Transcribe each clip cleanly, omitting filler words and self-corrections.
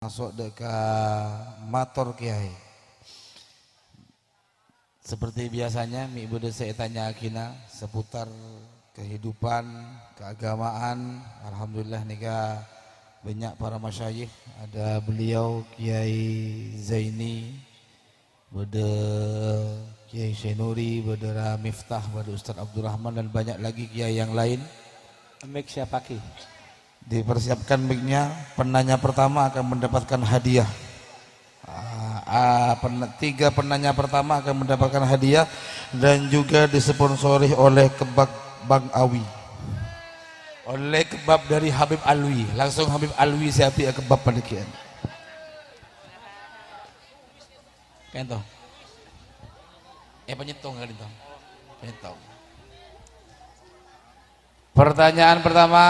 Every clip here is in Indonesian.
Masuk ke mator kiai. Seperti biasanya mi bude saya tanya akina seputar kehidupan, keagamaan. Alhamdulillah nika banyak para masyayikh. Ada beliau Kiai Zaini, bude Kiai Syenuri, bude Miftah, bude Ustaz Abdurrahman dan banyak lagi kiai yang lain. Mic siapa ki? Dipersiapkan mic-nya, penanya pertama akan mendapatkan hadiah. Tiga penanya pertama akan mendapatkan hadiah dan juga disponsori oleh kebab Bang Awi. Oleh kebab dari Habib Alwi. Langsung Habib Alwi siapi kebab pada kian. Kento. Penyetong kali itu. Penyetong. Pertanyaan pertama,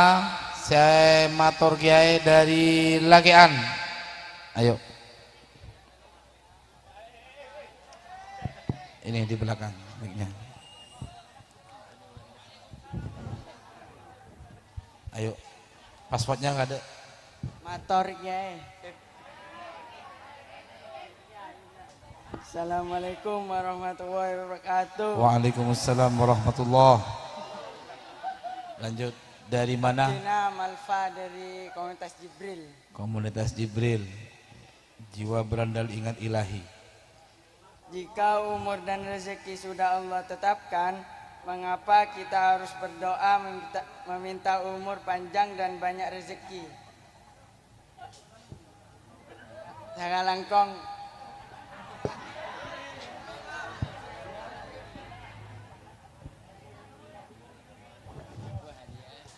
saya matur kiai dari Lagean. Ayo. Ini di belakang mic-nya. Ayo. Pasportnya enggak ada. Matur kiai. Assalamualaikum warahmatullahi wabarakatuh. Waalaikumsalam warahmatullahi. Lanjut. Dari mana? Dina Malfa dari Komunitas Jibril. Komunitas Jibril. Jiwa berandal ingat ilahi. Jika umur dan rezeki sudah Allah tetapkan, mengapa kita harus berdoa meminta umur panjang dan banyak rezeki? Jangan langkong.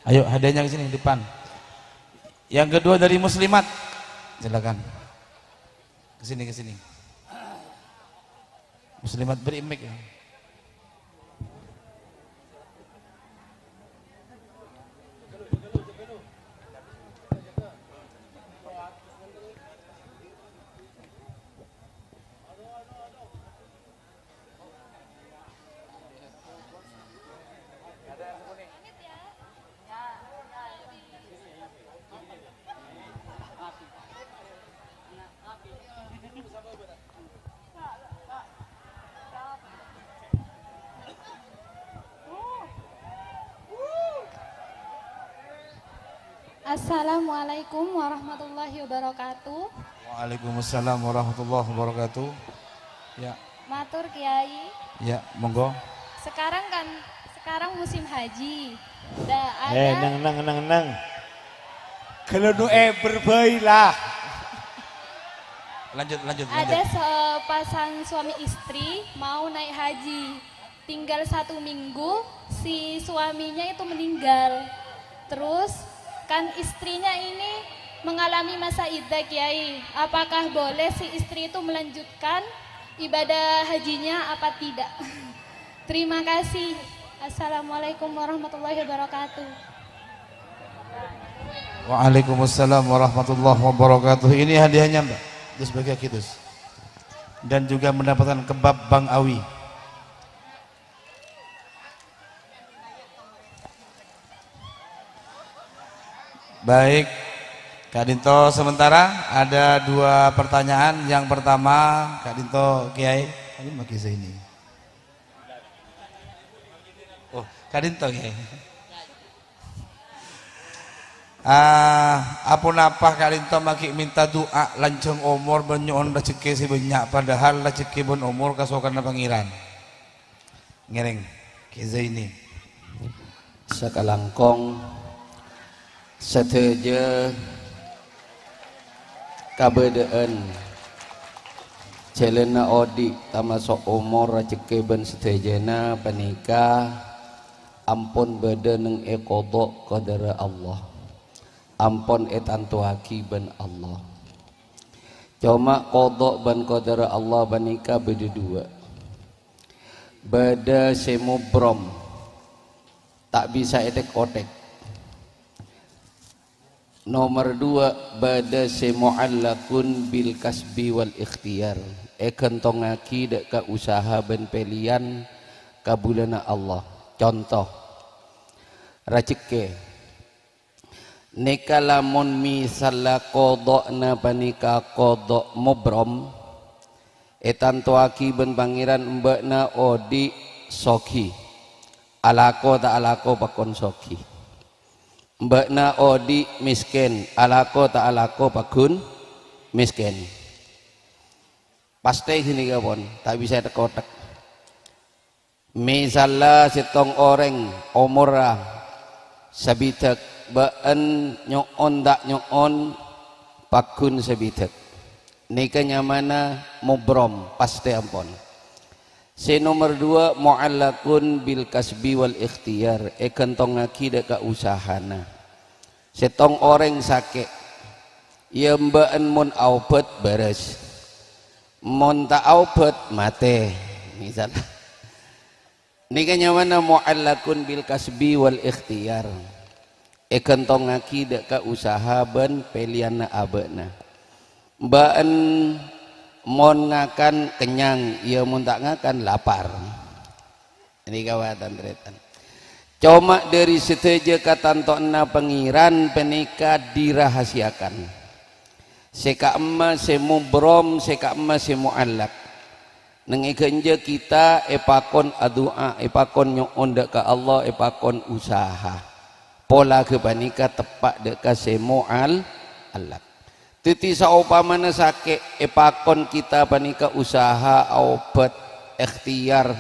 Ayo hadiahnya ke sini depan. Yang kedua dari Muslimat. Silakan. Ke sini ke sini. Muslimat beri mic ya. Assalamualaikum warahmatullahi wabarakatuh. Waalaikumsalam warahmatullahi wabarakatuh. Ya. Matur Kiai. Ya, monggo. Sekarang musim haji. Ada Nang. Kalau nu berbailah. Lanjut. Ada sepasang suami istri mau naik haji. Tinggal 1 minggu si suaminya itu meninggal. Terus kan istrinya ini mengalami masa iddah Kiai. Apakah boleh si istri itu melanjutkan ibadah hajinya apa tidak? Terima kasih. Assalamualaikum warahmatullahi wabarakatuh. Waalaikumsalam warahmatullahi wabarakatuh. Ini hadiahnya Mbak. Terus bagi kitus. Dan juga mendapatkan kebab Bang Awi. Baik, Kak Dinto sementara ada 2 pertanyaan. Yang pertama, Kak Dinto Kiai, ini pakai ini. Oh, Kak Dinto Kiai. Apa Kak Dinto maki minta doa lancung umur benyon rezeki si banyak padahal rezeki bon umur kasokan na pangiran. Ngereng, Kiai ini. Sakalangkong sateja kabedaan celena odi tamasok umur rezeki ben setejana panika ampun beda neng kodok qadara Allah ampun etantuaki ben Allah cuma kodok ben qadara Allah panika beda 2 beda semubrom tak bisa etek-otek. Nomor 2 bada semu'allakun bil kasbi wal ikhtiyar kentongaki dek ka usaha ben pelian kabulana Allah. Contoh rezeki Nika lamun misalla qodokna panika kodok mubrom etan tuaki ben pangeran mbakna odi soki alako tak alako pakon soki mbakna odi miskin alako tak alako pakun miskin pasti gini kapon tak bisa tekotek misalla setong orang umurah sabitak baan nyoon dak nyoon pakun sabitak nika nyamana mubrom pasti ampon. Si nomor 2 mu'allakun bil kasbi wal ikhtiyar kentong ngaki deka usahana setong orang sakit ia mbaan mun aubat beres mun tak aubat mate misalnya nika nyamana mu'allakun bil kasbi wal ikhtiyar kentong ngaki deka usaha ben peliana abena mbaan mon ngakan kenyang ia mun tak ngakan lapar ini kawatan tretan cuma dari seteja katantokna pengiran penika dirahasiakan seka emas semu brom seka emas semu alak nengikenja kita epakon adua epakon nyoon deka Allah epakon usaha pola kebanika tepak deka semu alak titi saupamana sakit epakon kita panika usaha obat ikhtiar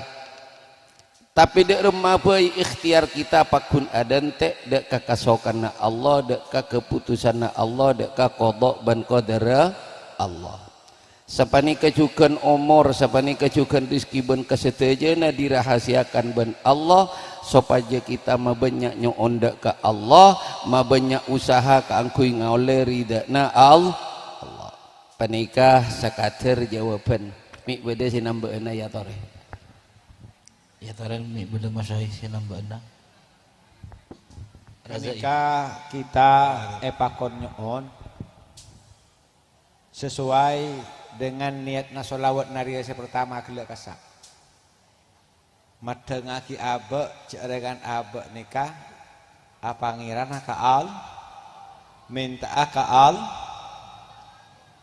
tapi dek remah bayi ikhtiar kita pakun adante dek kakasokan Allah dek keputusan Allah dek kodok ban qadara Allah sapani kejukan umur sapani kejukan rizki ban kesetejana dirahasiakan ban Allah supaya kita mabanyak nyoon dek ka Allah mabanyak usaha ka angkui ngaole ridana Allah panikah sakater jawaban mi beda sinambeuna ya tore Ya taren mi beda masyayikh sinambeuna ketika kita epakon nyoon sesuai dengan niatna sholawat nariasa pertama gelak kasak madengaki abe cerengan abe nikah apangiran kaal minta kaal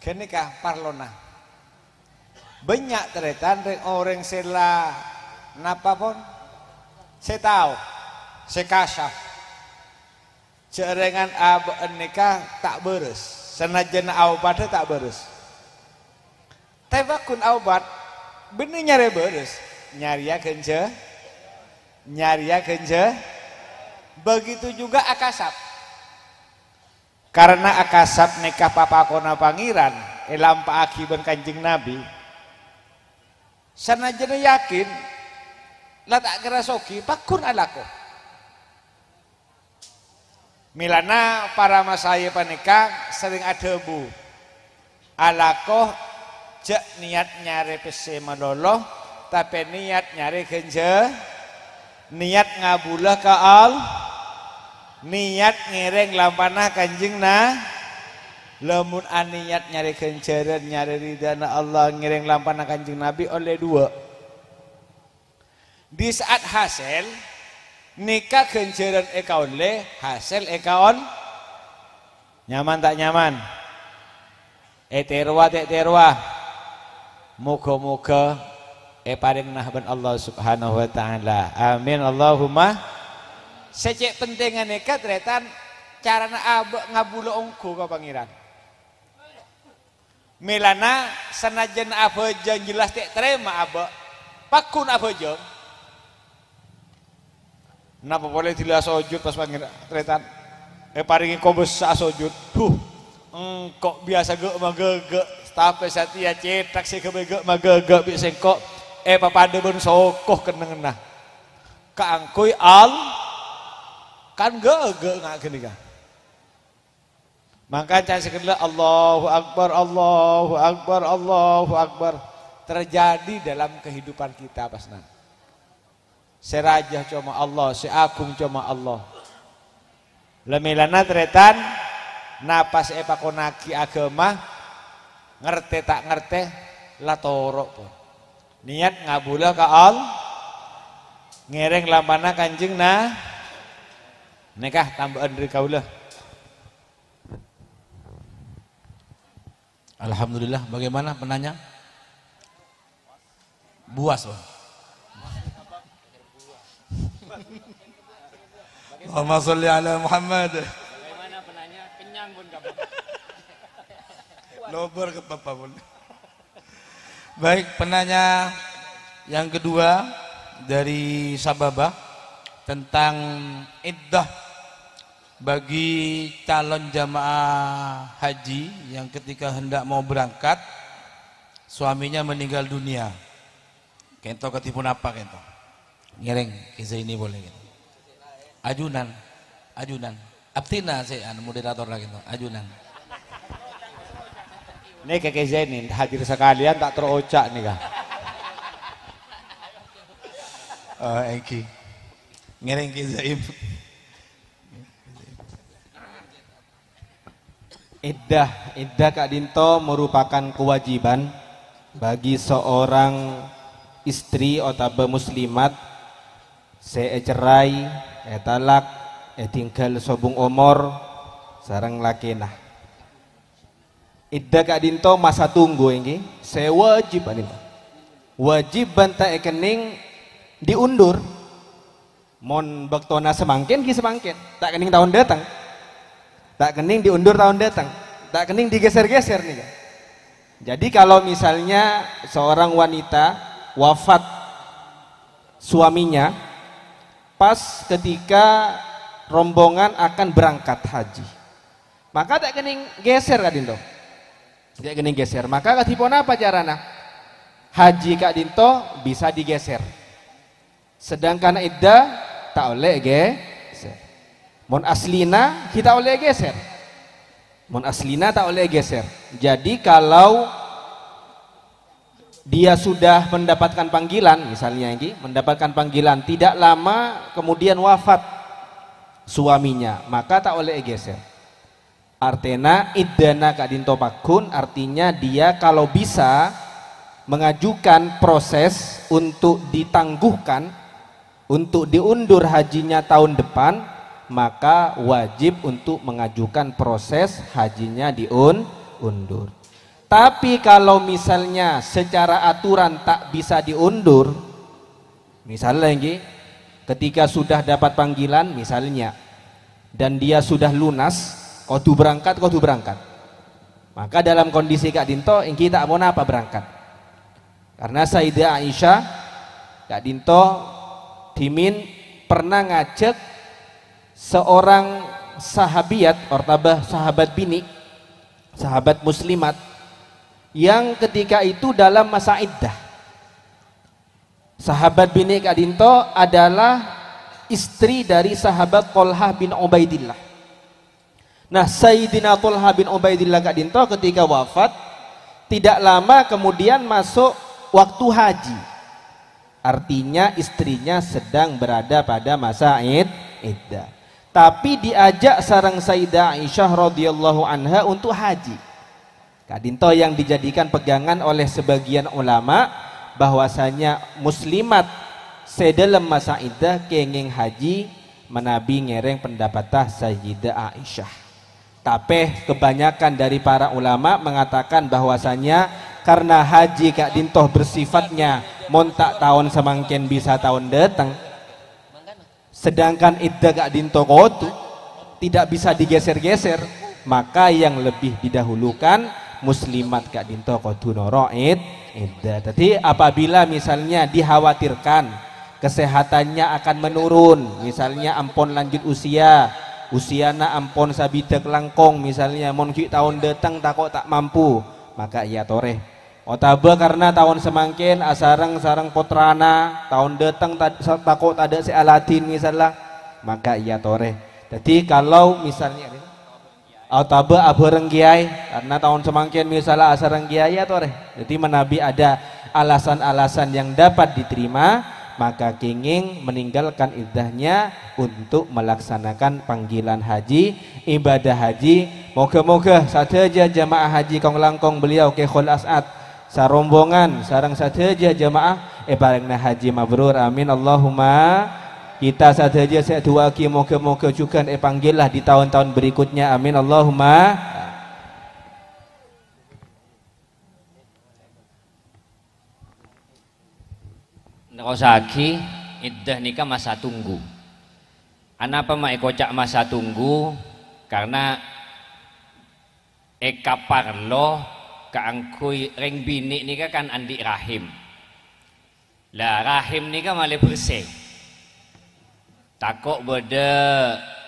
kenikah parlona banyak teretan orang sela napa pun saya tahu saya kasah cerengan abe nikah tak beres senajan obat tak beres tebakun obat bener nyari beres nyaria kenje begitu juga akasap karena akasap nikah papakona pangiran lampa akiban kanjeng Nabi sanajana yakin lah tak kerasoki pakun alako milana para masaya panikah sering ada bu alako cek niat nyari pese manoloh tapi niat nyari genje niat ngabulah ke al niat ngereng lampanah kanjeng nah lamun aniat nyari genjeran nyari ridana Allah ngereng lampanah kanjeng Nabi oleh dua di saat hasil nikah genjeran eka oleh hasil eka on nyaman tak nyaman terwa tak terwa moga-moga paring nahban Allah subhanahu wa ta'ala amin Allahumma secek pentingan nekat retan carana abe ngabula ongko ka pangeran milana sanajan apa jang jelas tak terima abe pakun apa jang napa boleh tidak sujud pas pangeran retan paringi kobes sujud kok biasa ge magege tapi satia cetak si kebege magege bisa kok papada ben sokoh kenengna kaangkui al kan gege ngak gini kan maka can sekedar Allahu Akbar Allahu Akbar Allahu Akbar terjadi dalam kehidupan kita pasnan serajah cuma Allah seagung cuma Allah lemilana teretan napas pakonaki agama ngerti tak ngerti lah torok pun niat ngabula ka al ngereng lampana kanjeng nah nikah tambahan dari kaulah Alhamdulillah. Bagaimana penanya? Buas, Bang. Allahumma sholli ala Muhammad. Bagaimana penanya? Kenyang pun kamu. Lobar ke papa pun. Baik, penanya yang kedua dari Sababah tentang iddah bagi calon jamaah haji yang ketika hendak mau berangkat suaminya meninggal dunia. Kento ketipun apa kento? Ngereng kisah ini boleh gitu. Ajunan, Abtina saya moderator lagi tuh, ajunan. Ini kakek Zainin hadir sekalian tak terocak nih kah? Eki, ngereng kisaim. Iddah Kak Dinto merupakan kewajiban bagi seorang istri atau muslimat cerai, talak, tinggal sobung umur sarang lakenah. Iddah Kak Dinto masa tunggu ini, saya wajib Dinto. Wajib banta ekening diundur. Mon baktona semangkin ki semangkin, tak kening tahun datang. Tak kening diundur tahun datang, tak kening digeser-geser nih. Jadi kalau misalnya seorang wanita wafat suaminya pas ketika rombongan akan berangkat haji, maka tak kening geser Kak Dinto, tak kening geser. Maka katipun apa carana? Haji Kak Dinto bisa digeser, sedangkan iddah tak oleh geser. Mon aslina kita oleh geser. Mon aslina tak oleh geser. Jadi kalau dia sudah mendapatkan panggilan, misalnya ini mendapatkan panggilan tidak lama kemudian wafat suaminya, maka tak oleh geser. Artena iddana Kak Dinto pakun, artinya dia kalau bisa mengajukan proses untuk ditangguhkan, untuk diundur hajinya tahun depan, maka wajib untuk mengajukan proses hajinya diundur. Tapi kalau misalnya secara aturan tak bisa diundur, misalnya lagi ketika sudah dapat panggilan misalnya dan dia sudah lunas, kudu berangkat, maka dalam kondisi Kak Dinto ini tak mau apa berangkat, karena Sayyidah Aisyah Kak Dinto dimin pernah ngajak seorang sahabiat, ortabah sahabat bini, sahabat muslimat yang ketika itu dalam masa iddah. Sahabat bini Kak Dinto adalah istri dari sahabat Thalhah bin Ubaidillah. Nah, Sayyidina Thalhah bin Ubaidillah Kak Dinto ketika wafat tidak lama kemudian masuk waktu haji. Artinya istrinya sedang berada pada masa iddah. Tapi diajak sarang Sayyidah Aisyah radhiyallahu anha untuk haji. Kak Dinto yang dijadikan pegangan oleh sebagian ulama bahwasanya muslimat sedalam masa iddah kenging haji menabi ngereng pendapatah Sayyidah Aisyah. Tapi kebanyakan dari para ulama mengatakan bahwasanya karena haji Kak Dinto bersifatnya montak tahun semangkin bisa tahun datang, sedangkan iddah Kak Dinto kotu tidak bisa digeser-geser, maka yang lebih didahulukan muslimat Kak Dinto kotu noro iddah. Jadi apabila misalnya dikhawatirkan kesehatannya akan menurun, misalnya ampun lanjut usiana ampun sabidak langkong, misalnya mon tahun datang takut tak mampu, maka ia toreh. Otaba karena tahun semangkin sarang potrana tahun datang takut ada si Aladin misalnya, maka ia toreh. Jadi kalau misalnya otaba abareng kiai karena tahun semangkin misalnya asareng kiai ya toreh. Jadi menabi ada alasan-alasan yang dapat diterima, maka kenging meninggalkan iddahnya untuk melaksanakan panggilan haji, ibadah haji. Moga-moga saja jamaah haji kong langkong beliau ke khul as'ad sarombongan sarang saja jamaah barengna haji mabrur, amin Allahumma. Kita saja saya doaki moga-moga juga panggillah di tahun-tahun berikutnya, amin Allahumma. nerosaki iddah nikah masa tunggu. Anapa mak kocak masa tunggu? Karena eka parlo kaangkui reng bini nikah kan andi rahim. Lah rahim nikah malah bersih. Takok beda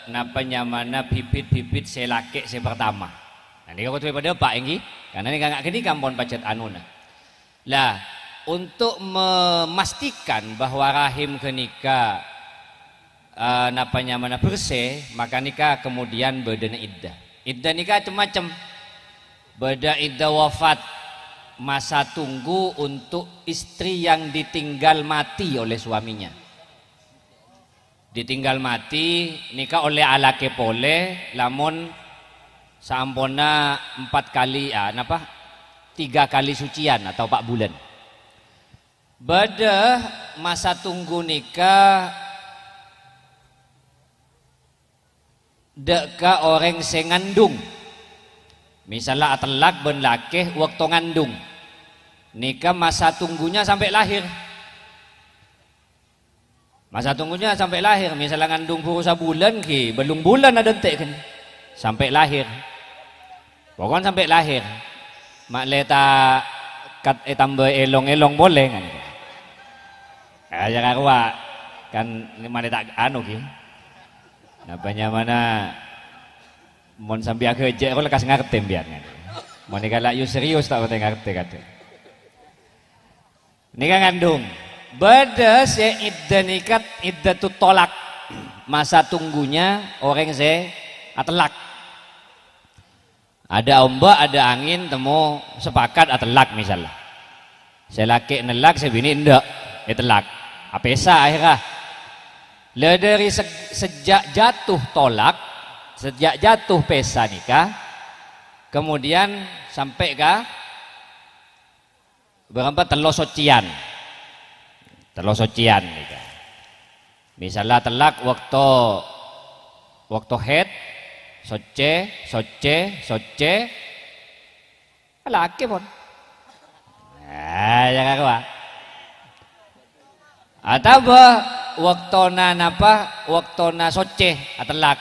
napa nyamana bibit-bibit selake se pertama. Nah nikah kau pada pak enggi karena nikah ngak kini kampon pacet anuna. Lah untuk memastikan bahwa rahim kenika napa nyamana bersih, maka nikah kemudian bedana iddah. Iddah nikah macam-macam. Beda iddah wafat, masa tunggu untuk istri yang ditinggal mati oleh suaminya. Ditinggal mati nikah oleh alake pole, lamun sampona 4 kali 3 kali sucian atau 4 bulan. Beda masa tunggu nikah deka orang sing ngandung. Misalnya atelak ben lakeh waktu ngandung. Nikah masa tunggunya sampai lahir. Masa tunggunya sampai lahir. Misalnya ngandung purusa bulan ki, belum bulan ada entek kan. Sampai lahir. Pokoknya sampai lahir. Mak leta kat tambah elong-elong boleh kan. Aja karwa kan mana tak anu ki. Napanya mana mon sampai aku aja aku lekas ngerti biar kan. Mon nikah yu serius tak betul ngerti kata. Nikah ngandung. Beda se iddah nikah iddah tu tolak. Masa tunggunya orang se atelak. Ada ombak, ada angin, temu sepakat atelak misalnya. Saya laki nelak, saya bini ndak, atelak. Apesa akhirnya. Lah dari sejak jatuh tolak, sejak jatuh pesa nikah, kemudian sampai ke berapa telosocian nikah. Misalnya telak waktu head, soce, laki pun. Nah, jangan apa. Atau waktona soce atelak.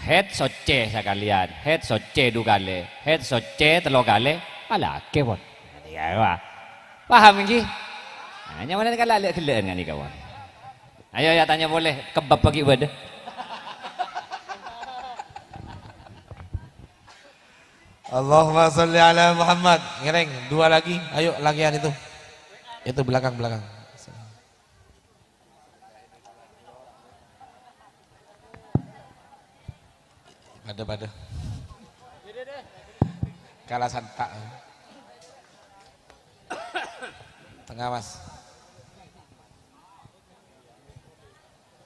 Head soce sekalian, head soce 2 kali, head soce 3 kali, laki pun. Ya apa? Paham nggih? Hanya mana kalau lihat kelaan kan kawan. Ayo ya tanya boleh kebab pagi ibadah. Allahumma sholli ala Muhammad. Ngereng, 2 lagi. Ayo lagian itu. Itu belakang. Pada. Kalah santak. Tengah mas.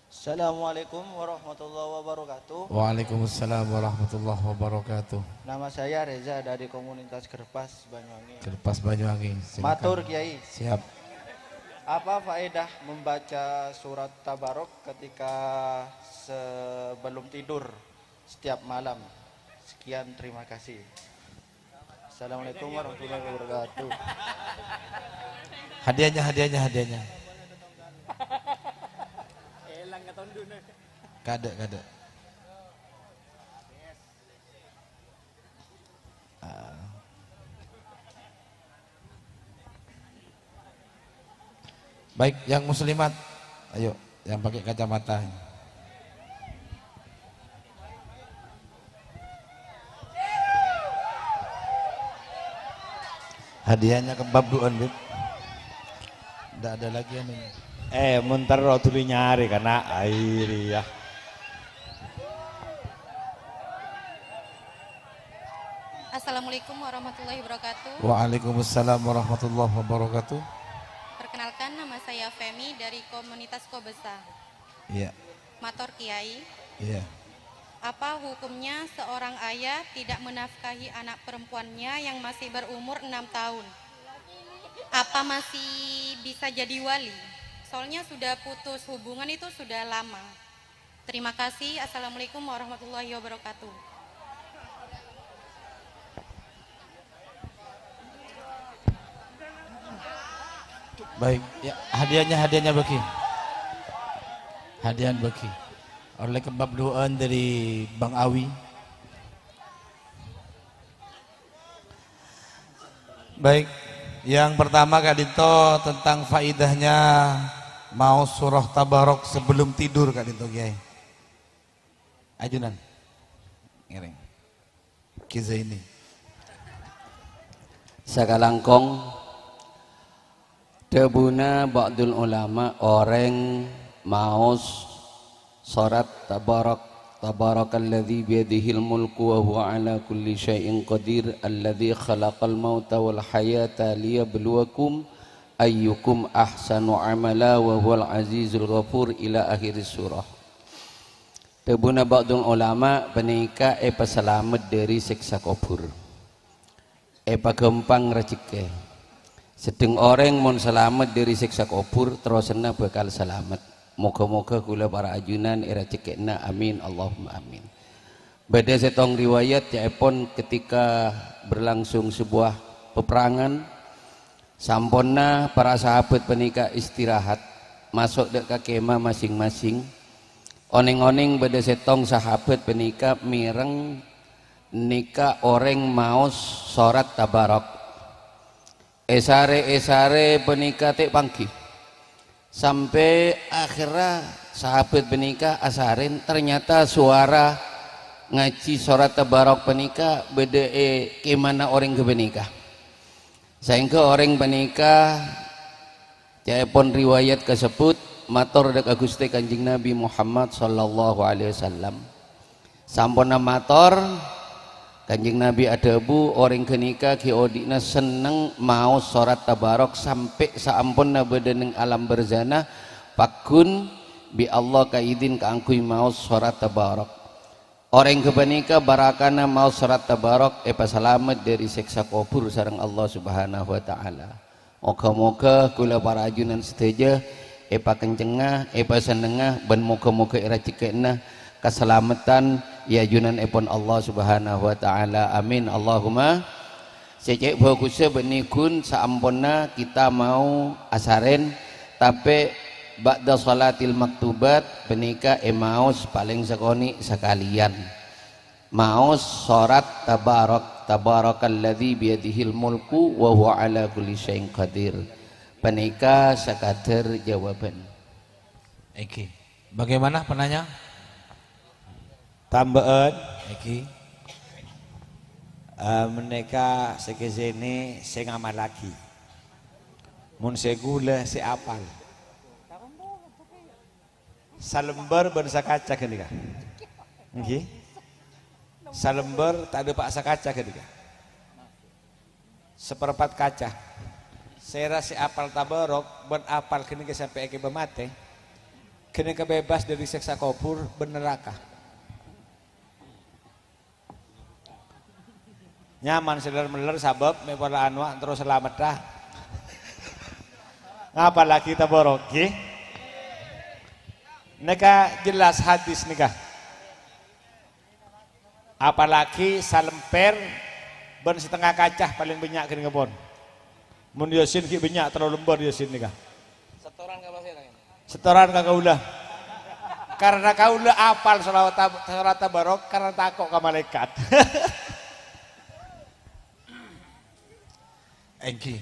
Assalamualaikum warahmatullahi wabarakatuh. Waalaikumsalam warahmatullahi wabarakatuh. Nama saya Reza dari komunitas Gerpas Banyuwangi. Gerpas Banyuwangi. Silakan. Matur Kiai. Siap. Apa faedah membaca surat Tabarok ketika sebelum tidur setiap malam? Sekian, terima kasih. Assalamualaikum warahmatullahi wabarakatuh. Hadiahnya. Kada. Baik, yang muslimat, ayo, yang pakai kacamata. Hadiahnya kebab duan, Bib. Tidak ada lagi anu. Muntar rotuli nyari karena air ya. Assalamualaikum warahmatullahi wabarakatuh. Waalaikumsalam warahmatullahi wabarakatuh. Perkenalkan, nama saya Femi dari komunitas Kobesa. Iya. Mator Kiai. Iya. Apa hukumnya seorang ayah tidak menafkahi anak perempuannya yang masih berumur 6 tahun? Apa masih bisa jadi wali? Soalnya sudah putus hubungan itu sudah lama. Terima kasih. Assalamualaikum warahmatullahi wabarakatuh. Baik, ya, hadiahnya bagi. Hadiah bagi. Oleh kebab doan dari Bang Awi. Baik, yang pertama Kak Dinto tentang faidahnya mau surah Tabarok sebelum tidur Kak Dinto Kiai. Ajunan. Ngiring. Kiza ini. Sakalangkong Debuna ba'dul ulama orang maus surat Tabarakalladzi biyadihil mulku wa huwa ala kulli syai'in qadir alladzi khalaqal mauta wal hayata liyabluwakum ayyukum ahsanu amala wa huwal azizul ghafur ila akhir surah. Debuna ba'dul ulama penika selamat dari siksa kubur. Gempang rezeki. Sedeng orang mun selamat dari siksa kubur terusna bakal selamat. Moga-moga kula para ajunan era cekekna amin Allahumma amin. Beda setong riwayat yaipun ketika berlangsung sebuah peperangan samponna para sahabat penika istirahat masuk dek ke kemah masing-masing. Oneng-oneng beda setong sahabat penika mireng nika orang maos surat Tabarok. Esare penika tek panggi sampai akhirnya sahabat penika asarin ternyata suara ngaji surat Tabarok penika beda kemana orang ke penika sehingga orang penika jaipun riwayat kesebut matur dek Gusti Kanjeng Nabi Muhammad sallallahu alaihi wasallam sampun matur Kanjeng Nabi adabu orang kenika ki odina seneng mau surat Tabarok sampai saampun bedeneng alam berzana pakun bi Allah kaidin kaangkui mau surat Tabarok. Orang kebenika barakana mau surat Tabarok selamat dari siksa kubur sareng Allah Subhanahu wa taala. Moga-moga kula para ajunan seteja kencengah senengah ben moga-moga ira cikena keselamatan ya junan epon Allah Subhanahu wa taala amin Allahumma secek bagusnya benikun saamponna kita mau asaren tapi ba'da salatil maktubat benika maos paling sekoni sekalian maos surat Tabarakalladzi biyadihil mulku wa huwa ala kulli syai'in qadir benika sekadar jawaban. Oke. Bagaimana penanya? Tambahan Iki mereka sekejene sing amal lagi mun segula se apal salembar bersa kaca kenika nggih salembar tak ada paksa kaca kenika seperempat kaca saya si apal Tabarok ben apal kenika sampai eke bemate kenika bebas dari siksa kubur ben neraka nyaman seler-meler sabab mepala anwa terus selamat dah ngapa lagi Tabarok nggih neka jelas hadis nikah apalagi salemper ben setengah kacah paling banyak kene ngepon mun Yasin ki banyak terlalu lembar Yasin nikah setoran ka pasir setoran ka kaula karena kaula apal surat Tabarok karena takok ka malaikat. Engki.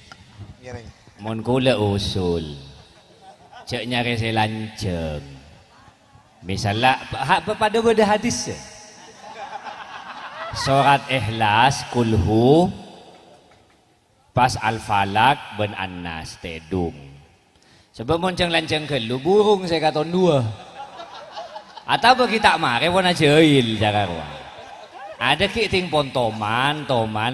Mun kula usul. Cek nyari saya lanceng. Misalnya pada beda hadis. Surat Ikhlas kulhu pas Al-Falak ben An-Nas tedung. Sebab monceng lanceng kelu burung saya kata dua. Atau bagi tak mare wana jahil cara ruang. Ada kiting pon toman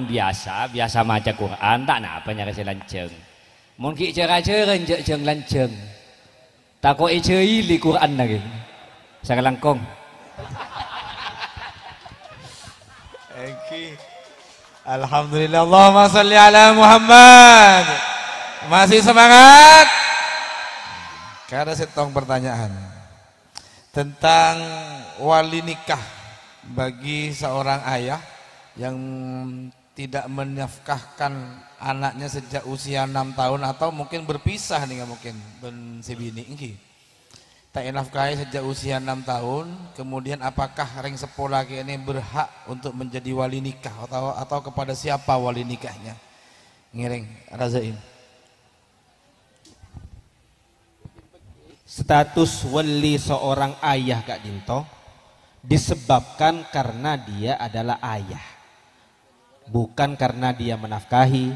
biasa maca Quran tak napa nyari lanceng. Mun ki cara jeng lanceng. Tak kok jahil di Quran lagi. Sakalangkong. Engki. Alhamdulillah Allahumma sholli ala Muhammad. Masih semangat? Karena setong pertanyaan tentang wali nikah bagi seorang ayah yang tidak menafkahkan anaknya sejak usia 6 tahun atau mungkin berpisah nih mungkin ben sebini iki. Tak nafkahi sejak usia 6 tahun, kemudian apakah reng sepola ini berhak untuk menjadi wali nikah atau kepada siapa wali nikahnya? Ngiring Razain. Status wali seorang ayah Kak Dinto disebabkan karena dia adalah ayah, bukan karena dia menafkahi,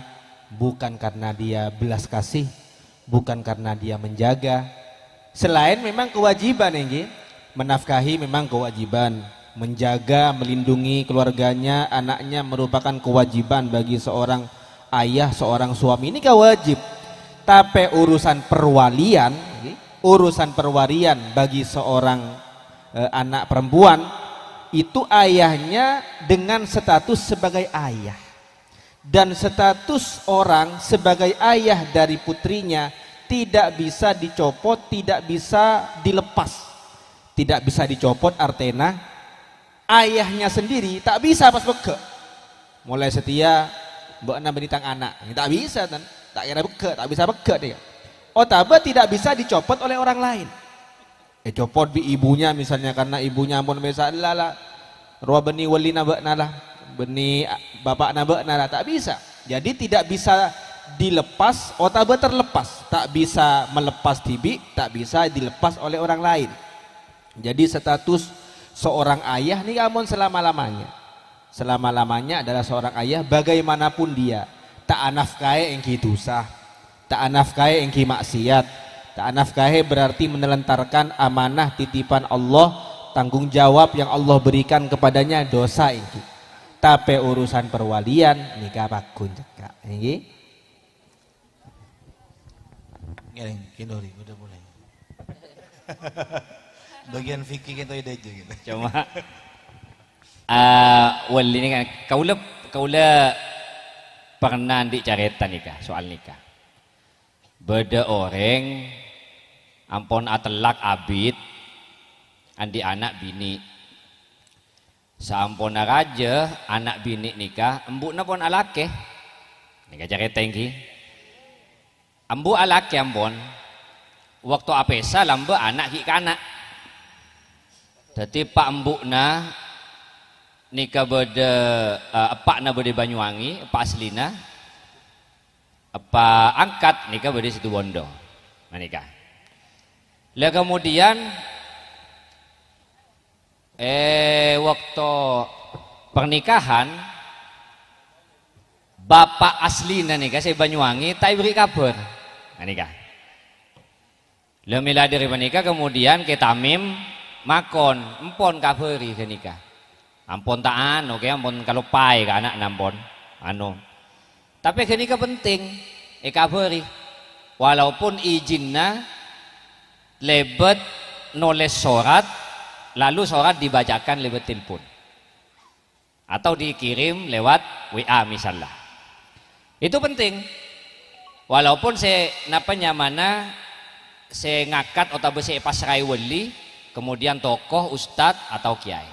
bukan karena dia belas kasih, bukan karena dia menjaga. Selain memang kewajiban ini, menafkahi memang kewajiban, menjaga, melindungi keluarganya, anaknya merupakan kewajiban bagi seorang ayah, seorang suami, ini wajib. Tapi urusan perwalian bagi seorang anak perempuan itu ayahnya dengan status sebagai ayah, dan status orang sebagai ayah dari putrinya tidak bisa dicopot, tidak bisa dilepas. Tidak bisa dicopot artinya ayahnya sendiri tak bisa pas beke mulai setia mbak na benitang anak, tak bisa kan, tak kira beke, tak bisa beke dia. Otaba tidak bisa dicopot oleh orang lain. Copot bi ibunya misalnya karena ibunya ampun biasa lala ruah beni wali nabak nalah beni bapak nabak nalah, tak bisa. Jadi tidak bisa dilepas, otaba terlepas, tak bisa melepas tibi, tak bisa dilepas oleh orang lain. Jadi status seorang ayah nih amun selama-lamanya adalah seorang ayah bagaimanapun dia. Tak anafkahe engki dosa, tak anafkahe engki maksiat, tak anafkahe berarti menelantarkan amanah titipan Allah, tanggung jawab yang Allah berikan kepadanya, dosa engki. Tapi urusan perwalian nikah bakun cekak engki. Ngiring Kindori udah mulai. Bagian fikih kita ide aja gitu. Cuma wali ini kan kaula pernah dicarita nikah, soal nikah. Beda orang ampun atelak abid andi anak bini. Sampun raja anak bini nikah, embukna pun alake. Nikah carita iki. Ambu alaki ampun waktu apesa lamba anak ki kanak. Jadi pak embukna nikah beda epak na beda Banyuwangi, epak aslina, epak angkat nikah beda situ Bondo, menikah. Lah kemudian waktu pernikahan bapak aslina nikah saya Banyuwangi tak beri kabar. Nikah. Lah mila dari menikah kemudian ke tamim makon empon kabari ke nikah. Ampun tak anu ke ampun kalau pai ke anak nampon anu. Tapi ke nikah penting kabari. Walaupun izinna lebet nulis surat lalu surat dibacakan lewat telepon atau dikirim lewat WA misalnya. Itu penting. Walaupun saya napanya mana saya ngakat atau saya pasrai wali, kemudian tokoh, ustadz atau kiai.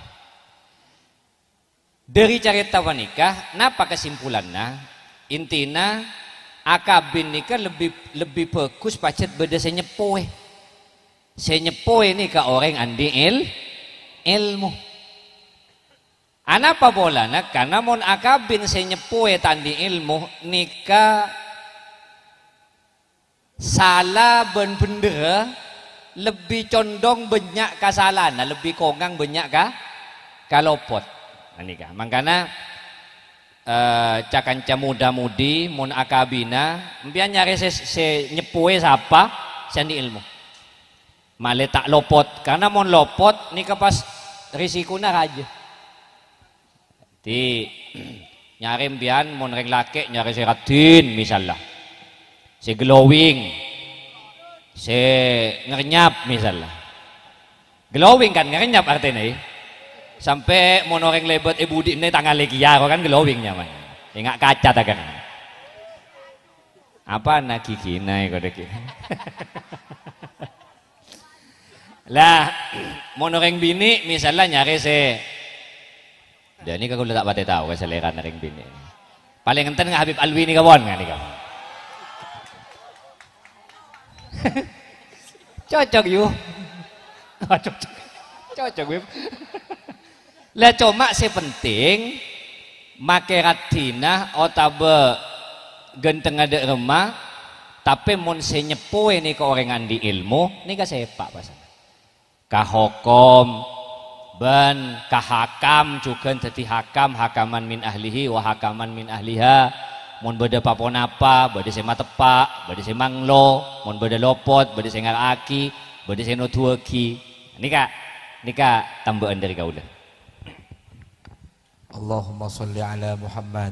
Dari cerita nikah, napa kesimpulannya? Intina akabin nikah lebih bagus pacet beda saya nyepoe. Saya nyepoe ini ke orang andi ilmu. Anapa bolana? Karena mon akabin saya nyepoe tandi ilmu nikah salah ben bendera lebih condong banyak kesalahan, lebih kongang banyak kalopot. Nikah. Makanya cakanca muda-mudi mun akabina mbian nyari se nyepoe siapa sendi ilmu. Male tak lopot karena mon lopot nikah pas risikuna aja. Di nyari mbian mon reng laki nyari seratin misalnya. Si glowing, si ngerenyap misalnya. Glowing kan ngerenyap artinya. Sampai mau orang lebet ibu di ini tanggal lagi ya, kan glowing nyaman. Ingat kaca tak kan? Apa nak kiki naik kode kiki? Lah, mau orang bini misalnya nyari si. Dan ini kalau tak pada tahu selera orang bini. Paling enten nggak Habib Alwi nih kawan nggak nih kawan? Cocok yuk. Cocok Bib. Lah cuma si penting make radina otabe genteng ada remah tapi mun se nyepo ini ke orengan di ilmu ini ka sepak pasal. Kahokom ban kahakam juga dadi hakam hakaman min ahlihi wa hakaman min ahliha mun beda papon apa beda sema tepak beda sema nglo mun beda lopot beda sing aki beda sing nutuaki nika tambahan dari kaula. Allahumma salli ala Muhammad.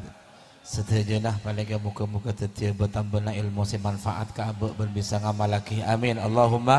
Setejenah paling muka-muka tetia bertambahna ilmu semanfaat ka abek ben bisa ngamalaki. Amin. Allahumma